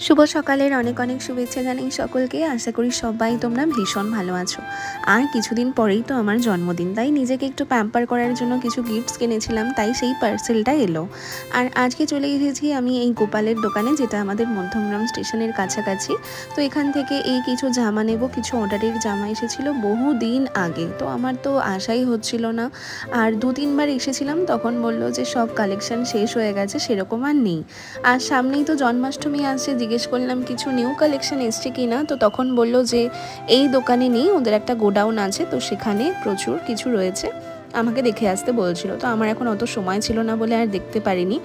শুভ সকালের অনেক অনেক শুভেচ্ছা জানাই সকলকে। আশা করি সবাই তোমরা ভীষণ ভালো আছো। আর কিছুদিন পরেই তো আমার জন্মদিন, তাই নিজেকে একটু প্যাম্পার করার জন্য কিছু গিফটস কিনেছিলাম, তাই সেই পার্সেলটা এলো। আর আজকে চলে এসেছি আমি এই গোপালের দোকানে, যেটা আমাদের মধ্যমগ্রাম স্টেশনের কাছাকাছি। তো এখান থেকে এই কিছু জামা নেব, কিছু অর্ডারের জামা এসেছিলো বহু দিন আগে, তো আমার তো আশাই হচ্ছিল না। আর 2-3বার এসেছিলাম, তখন বললো যে সব কালেকশন শেষ হয়ে গেছে, সেরকম আর নেই। আর সামনেই তো জন্মাষ্টমী আসছে, জিজ্ঞেস করলাম কিছু নিউ কালেকশন এসছে কি না, তো তখন বললো যে এই দোকানে নেই, ওদের একটা গোডাউন আছে, তো সেখানে প্রচুর কিছু রয়েছে, আমাকে দেখে আসতে বলছিল। তো আমার এখন অত সময় ছিল না বলে আর দেখতে পারিনি।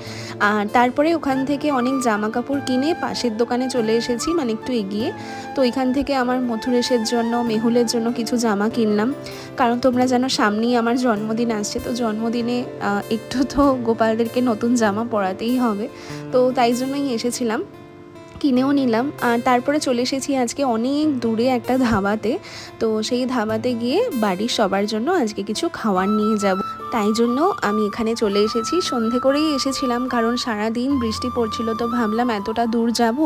আর তারপরে ওখান থেকে অনেক জামা কাপড় কিনে পাশের দোকানে চলে এসেছি, মানে একটু এগিয়ে। তো এখান থেকে আমার মথুরেশের জন্য, মেহুলের জন্য কিছু জামা কিনলাম, কারণ তোমরা জানো সামনেই আমার জন্মদিন আসছে, তো জন্মদিনে একটু তো গোপালদেরকে নতুন জামা পরাতেই হবে, তো তাই জন্যই এসেছিলাম, কিনেও নিলাম। আর তারপরে চলে এসেছি আজকে অনেক দূরে একটা ধাবাতে। তো সেই ধাবাতে গিয়ে বাড়ির সবার জন্য আজকে কিছু খাবার নিয়ে যাব, তাই জন্য আমি এখানে চলে এসেছি। সন্ধে করেই এসেছিলাম, কারণ সারা দিন বৃষ্টি পড়ছিল, তো ভাবলাম এতটা দূর যাব,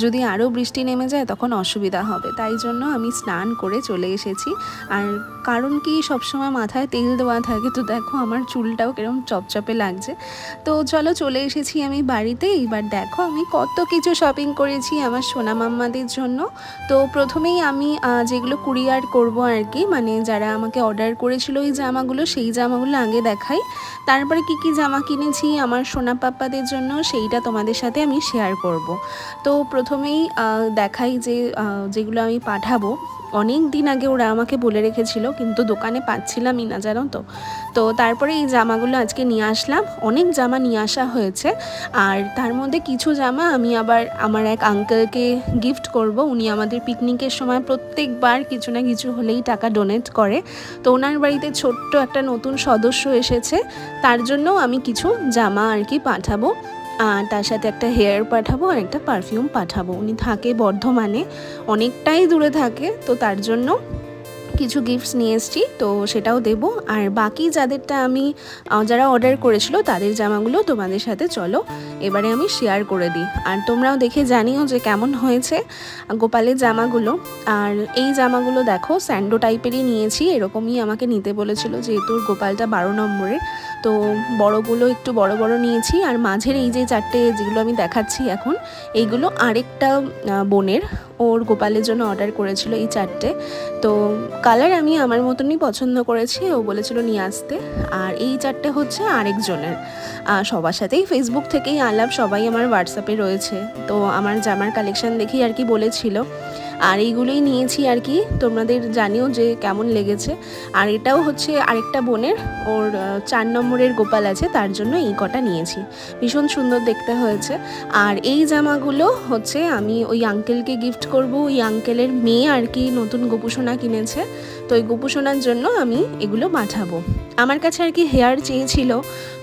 যদি আরও বৃষ্টি নেমে যায় তখন অসুবিধা হবে, তাই জন্য আমি স্নান করে চলে এসেছি। আর কারণ কি, সবসময় মাথায় তেল দেওয়া থাকে, তো দেখো আমার চুলটাও কিরকম চপচপে লাগছে। তো চলো চলে এসেছি আমি বাড়িতে। এবার দেখো আমি কত কিছু শপিং করেছি আমার সোনা মাম্মাদের জন্য। তো প্রথমেই আমি যেগুলো কুরিয়ার করব আর কি, মানে যারা আমাকে অর্ডার করেছিল এই জামাগুলো, সেই জামাগুলো আগে দেখাই। তারপরে কি কি জামা কিনেছি আমার সোনা পাপ্পাদের জন্য, সেইটা তোমাদের সাথে আমি শেয়ার করব। তো প্রথমেই দেখাই যে যেগুলো আমি পাঠাবো, অনেক দিন আগে ওরা আমাকে বলে রেখেছিল, কিন্তু দোকানে পাচ্ছিলামই না, জানো তো। তো তারপরে এই জামাগুলো আজকে নিয়ে আসলাম, অনেক জামা নিয়ে আসা হয়েছে। আর তার মধ্যে কিছু জামা আমি আবার আমার এক আঙ্কেলকে গিফট করব। উনি আমাদের পিকনিকের সময় প্রত্যেকবার কিছু না কিছু হলেই টাকা ডোনেট করে, তো ওনার বাড়িতে ছোট্ট একটা নতুন সদস্য এসেছে, তার জন্য আমি কিছু জামা আর কি পাঠাবো। আর তার সাথে একটা হেয়ার পাঠাবো আর একটা পারফিউম পাঠাবো। উনি থাকে বর্ধমানে, অনেকটাই দূরে থাকে, তো তার জন্য কিছু গিফটস নিয়ে এসেছি, তো সেটাও দেব। আর বাকি যাদেরটা আমি যারা অর্ডার করেছিল তাদের জামাগুলো তোমাদের সাথে চলো এবারে আমি শেয়ার করে দিই, আর তোমরাও দেখে জানিও যে কেমন হয়েছে গোপালের জামাগুলো। আর এই জামাগুলো দেখো স্যান্ডো টাইপেরই নিয়েছি, এরকমই আমাকে নিতে বলেছিল, যেহেতু গোপালটা 12 নম্বরের, তো বড়গুলো একটু বড় বড় নিয়েছি। আর মাঝের এই যে চারটে যেগুলো আমি দেখাচ্ছি এখন, এইগুলো আরেকটা বোনের, ওর গোপালের জন্য অর্ডার করেছিল এই চারটে। তো কালার আমি আমার মতনই পছন্দ করেছি, ও বলেছিল নিয়ে আসতে। আর এই চারটে হচ্ছে আরেকজনের। সবার সাথেই ফেসবুক থেকেই আলাপ, সবাই আমার হোয়াটসঅ্যাপে রয়েছে, তো আমার জামার কালেকশন দেখেই আর কি বলেছিল। আর এইগুলোই নিয়েছি আর কি, তোমাদের জানিও যে কেমন লেগেছে। আর এটাও হচ্ছে আরেকটা বোনের, ওর 4 নম্বরের গোপাল আছে, তার জন্য এই কটা নিয়েছি, ভীষণ সুন্দর দেখতে হয়েছে। আর এই জামাগুলো হচ্ছে আমি ওই আঙ্কেলকে গিফট করব, ওই আঙ্কেলের মেয়ে আর কি নতুন গোপুসোনা কিনেছে, তো ওই গোপুসোনার জন্য আমি এগুলো পাঠাবো। আমার কাছে আর কি হেয়ার চেয়েছিল,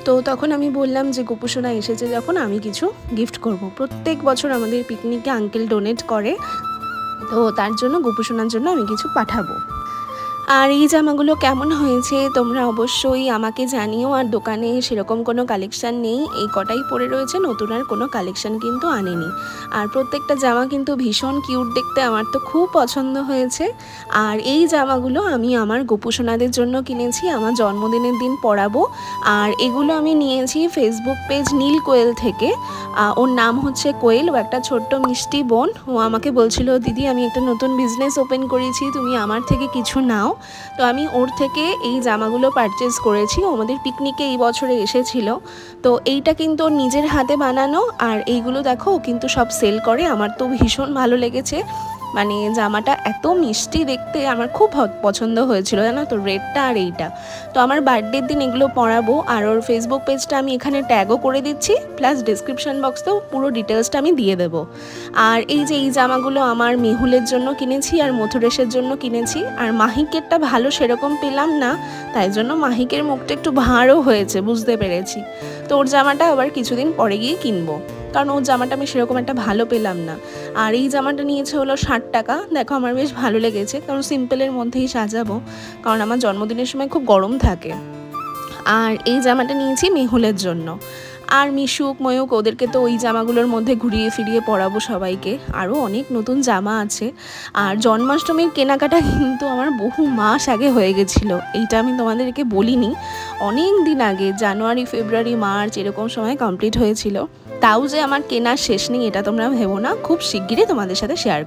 তো তখন আমি বললাম যে গোপুসোনা এসেছে যখন, আমি কিছু গিফট করব। প্রত্যেক বছর আমাদের পিকনিকে আঙ্কেল ডোনেট করে, তো তার জন্য গোপুসোনার জন্য আমি কিছু পাঠাবো। আর এই জামাগুলো কেমন হয়েছে তোমরা অবশ্যই আমাকে জানিও। আর দোকানে সেরকম কোনো কালেকশান নেই, এই কটাই পরে রয়েছে, নতুন আর কোনো কালেকশান কিন্তু আনেনি। আর প্রত্যেকটা জামা কিন্তু ভীষণ কিউট দেখতে, আমার তো খুব পছন্দ হয়েছে। আর এই জামাগুলো আমি আমার গোপুসোনাদের জন্য কিনেছি, আমার জন্মদিনের দিন পরাবো। আর এগুলো আমি নিয়েছি ফেসবুক পেজ নীল কোয়েল থেকে, ওর নাম হচ্ছে কোয়েল, ও একটা ছোট্ট মিষ্টি বোন। ও আমাকে বলছিল দিদি আমি একটা নতুন বিজনেস ওপেন করেছি, তুমি আমার থেকে কিছু নাও। তো আমি ওর থেকে এই জামাগুলো পারচেজ করেছি, আমাদের পিকনিকে এই বছরে এসেছিল। তো এইটা কিন্তু ওর নিজের হাতে বানানো, আর এইগুলো দেখো কিন্তু সব সেল করে। আমার তো ভীষণ ভালো লেগেছে, মানে জামাটা এত মিষ্টি দেখতে, আমার খুব পছন্দ হয়েছিল, জানো তো, রেডটা আর এইটা। তো আমার বার্থডের দিন এগুলো পরাবো। আর ওর ফেসবুক পেজটা আমি এখানে ট্যাগও করে দিচ্ছি, প্লাস ডিসক্রিপশান বক্সেও পুরো ডিটেলসটা আমি দিয়ে দেবো। আর এই যে এই জামাগুলো আমার মেহুলের জন্য কিনেছি আর মথুরেশের জন্য কিনেছি। আর মাহিকেরটা ভালো সেরকম পেলাম না, তাই জন্য মাহিকের মুখটা একটু ভাঁড়ও হয়েছে, বুঝতে পেরেছি। তো ওর জামাটা আবার কিছুদিন পরে গিয়ে কিনবো, কারণ ওর জামাটা আমি সেরকম একটা ভালো পেলাম না। আর এই জামাটা নিয়েছে হলো 60 টাকা, দেখো আমার বেশ ভালো লেগেছে, কারণ সিম্পলের মধ্যেই সাজাবো, কারণ আমার জন্মদিনের সময় খুব গরম থাকে। আর এই জামাটা নিয়েছি মেহুলের জন্য। আর মিশুক ময়ূক ওদেরকে তো ওই জামাগুলোর মধ্যে ঘুরিয়ে ফিরিয়ে পরাবো সবাইকে। আরও অনেক নতুন জামা আছে। আর জন্মাষ্টমীর কেনাকাটা কিন্তু আমার বহু মাস আগে হয়ে গেছিলো, এইটা আমি তোমাদেরকে বলিনি। অনেক দিন আগে জানুয়ারি ফেব্রুয়ারি মার্চ এরকম সময় কমপ্লিট হয়েছিল। তাও যে আমার কেনার শেষ নেই এটা তোমরা ভেবো না, খুব শিগগিরই তোমাদের সাথে শেয়ার